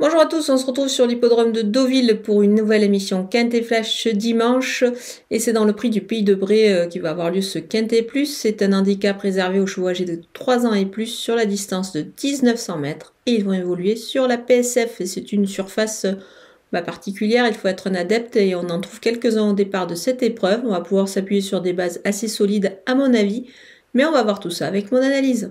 Bonjour à tous, on se retrouve sur l'hippodrome de Deauville pour une nouvelle émission Quintet Flash ce dimanche. Et c'est dans le prix du Pays de Bray qui va avoir lieu ce Quintet Plus. C'est un handicap réservé aux chevaux âgés de 3 ans et plus sur la distance de 1900 mètres. Et ils vont évoluer sur la PSF. Et c'est une surface particulière, il faut être un adepte et on en trouve quelques-uns au départ de cette épreuve. On va pouvoir s'appuyer sur des bases assez solides à mon avis. Mais on va voir tout ça avec mon analyse.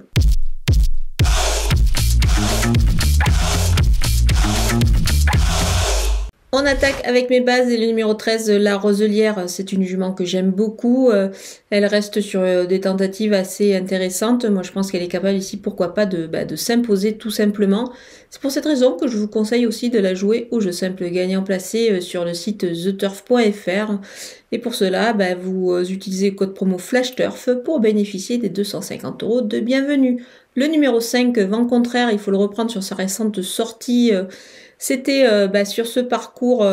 On attaque avec mes bases et le numéro 13, la Roselière, c'est une jument que j'aime beaucoup. Elle reste sur des tentatives assez intéressantes. Moi, je pense qu'elle est capable ici, pourquoi pas, de s'imposer tout simplement. C'est pour cette raison que je vous conseille aussi de la jouer au jeu simple gagnant placé sur le site theturf.fr. Et pour cela, vous utilisez le code promo FlashTurf pour bénéficier des 250 € de bienvenue. Le numéro 5, Vent Contraire, il faut le reprendre sur sa récente sortie. C'était sur ce parcours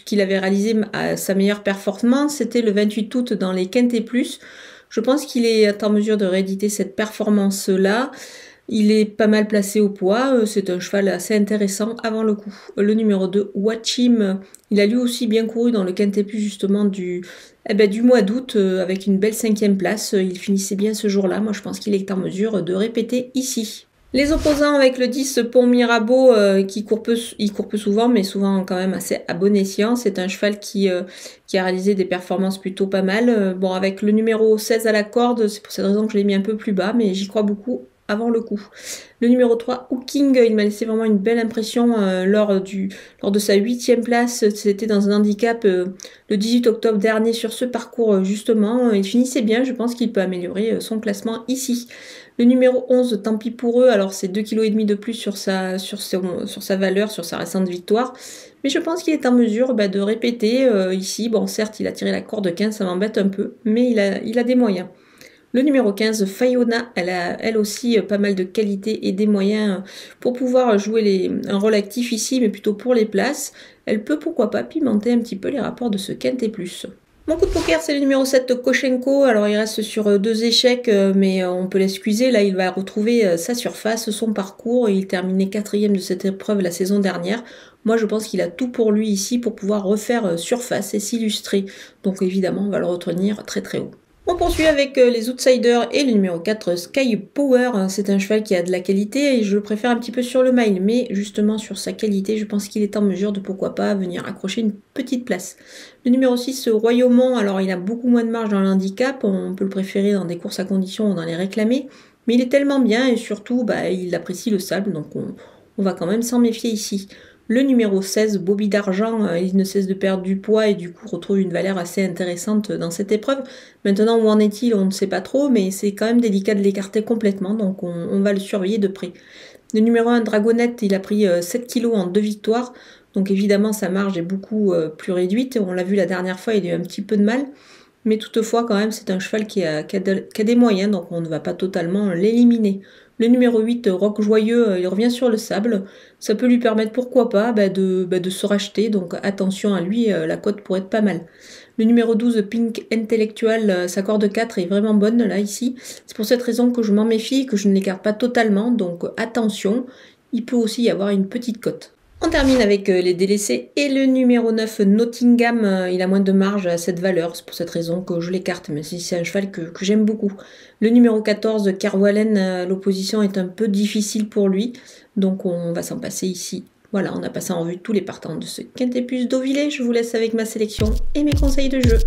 qu'il avait réalisé à sa meilleure performance, c'était le 28 août dans les Quintet Plus. Je pense qu'il est en mesure de rééditer cette performance-là. Il est pas mal placé au poids, c'est un cheval assez intéressant avant le coup. Le numéro 2, Watch Him, il a lui aussi bien couru dans le Quintet Plus justement du mois d'août avec une belle 5e place. Il finissait bien ce jour-là, moi je pense qu'il est en mesure de répéter ici. Les opposants avec le 10 Pont Mirabeau il court peu souvent mais souvent quand même assez à bon escient. C'est un cheval qui a réalisé des performances plutôt pas mal. Bon, avec le numéro 16 à la corde, c'est pour cette raison que je l'ai mis un peu plus bas, mais j'y crois beaucoup avant le coup. Le numéro 3, Hooking, il m'a laissé vraiment une belle impression lors de sa 8e place. C'était dans un handicap le 18 octobre dernier sur ce parcours justement. Il finissait bien, je pense qu'il peut améliorer son classement ici. Le numéro 11, Tant pis pour eux, alors c'est 2,5 kg de plus sur sa valeur, sur sa récente victoire. Mais je pense qu'il est en mesure de répéter ici. Bon, certes, il a tiré la corde 15, ça m'embête un peu, mais il a des moyens. Le numéro 15, Fayona, elle a elle aussi pas mal de qualité et des moyens pour pouvoir jouer un rôle actif ici, mais plutôt pour les places. Elle peut pourquoi pas pimenter un petit peu les rapports de ce Quintet Plus. Mon coup de poker, c'est le numéro 7, Koshenko. Alors, il reste sur 2 échecs, mais on peut l'excuser. Là, il va retrouver sa surface, son parcours. Il terminait 4e de cette épreuve la saison dernière. Moi, je pense qu'il a tout pour lui ici pour pouvoir refaire surface et s'illustrer. Donc, évidemment, on va le retenir très très haut. On poursuit avec les outsiders et le numéro 4, Sky Power. C'est un cheval qui a de la qualité et je le préfère un petit peu sur le mile, mais justement sur sa qualité, je pense qu'il est en mesure de pourquoi pas venir accrocher une petite place. Le numéro 6, Royaumont, alors il a beaucoup moins de marge dans l'handicap, on peut le préférer dans des courses à condition ou dans les réclamés, mais il est tellement bien et surtout il apprécie le sable, donc on va quand même s'en méfier ici. Le numéro 16, Bobby d'Argent, il ne cesse de perdre du poids et du coup retrouve une valeur assez intéressante dans cette épreuve. Maintenant, où en est-il, on ne sait pas trop, mais c'est quand même délicat de l'écarter complètement, donc on va le surveiller de près. Le numéro 1, Dragonette, il a pris 7 kg en 2 victoires, donc évidemment sa marge est beaucoup plus réduite. On l'a vu la dernière fois, il a eu un petit peu de mal, mais toutefois quand même c'est un cheval qui a des moyens, donc on ne va pas totalement l'éliminer. Le numéro 8, Rock Joyeux, il revient sur le sable. Ça peut lui permettre, pourquoi pas, de se racheter. Donc attention à lui, la cote pourrait être pas mal. Le numéro 12, Pink Intellectual, sa corde 4 est vraiment bonne là, ici. C'est pour cette raison que je m'en méfie et que je ne l'écarte pas totalement. Donc attention, il peut aussi y avoir une petite cote. On termine avec les délaissés et le numéro 9, Nottingham, il a moins de marge à cette valeur, c'est pour cette raison que je l'écarte, mais c'est un cheval que j'aime beaucoup. Le numéro 14, Carwalen, l'opposition est un peu difficile pour lui, donc on va s'en passer ici. Voilà, on a passé en revue tous les partants de ce Quintet Plus Deauville. Je vous laisse avec ma sélection et mes conseils de jeu.